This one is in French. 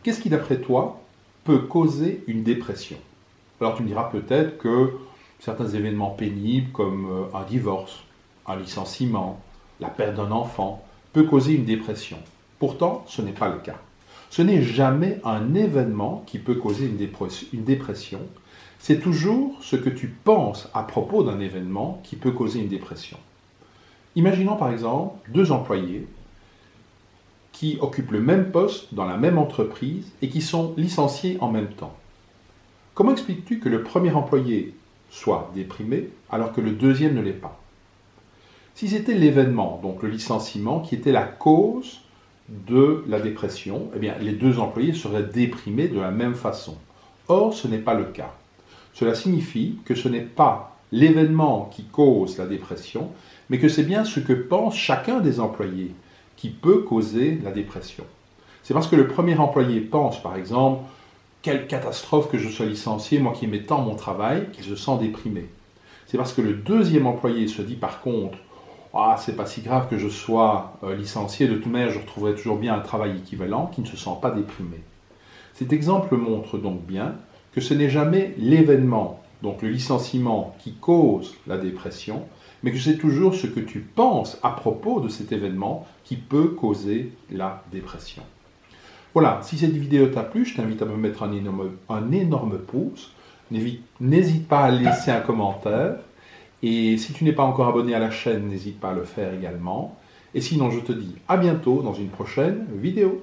Qu'est-ce qui, d'après toi, peut causer une dépression? Alors tu me diras peut-être que certains événements pénibles comme un divorce, un licenciement, la perte d'un enfant, peut causer une dépression. Pourtant, ce n'est pas le cas. Ce n'est jamais un événement qui peut causer une dépression. C'est toujours ce que tu penses à propos d'un événement qui peut causer une dépression. Imaginons par exemple deux employés qui occupent le même poste dans la même entreprise et qui sont licenciés en même temps. Comment expliques-tu que le premier employé soit déprimé alors que le deuxième ne l'est pas? Si c'était l'événement, donc le licenciement, qui était la cause de la dépression, eh bien, les deux employés seraient déprimés de la même façon. Or, ce n'est pas le cas. Cela signifie que ce n'est pas l'événement qui cause la dépression, mais que c'est bien ce que pense chacun des employés qui peut causer la dépression. C'est parce que le premier employé pense, par exemple, quelle catastrophe que je sois licencié, moi qui aimais tant mon travail, qu'il se sent déprimé. C'est parce que le deuxième employé se dit par contre, ah, c'est pas si grave que je sois licencié, de toute manière je retrouverai toujours bien un travail équivalent, qui ne se sent pas déprimé. Cet exemple montre donc bien que ce n'est jamais l'événement, donc le licenciement, qui cause la dépression, mais que c'est toujours ce que tu penses à propos de cet événement qui peut causer la dépression. Voilà, si cette vidéo t'a plu, je t'invite à me mettre un énorme pouce. N'hésite pas à laisser un commentaire. Et si tu n'es pas encore abonné à la chaîne, n'hésite pas à le faire également. Et sinon, je te dis à bientôt dans une prochaine vidéo.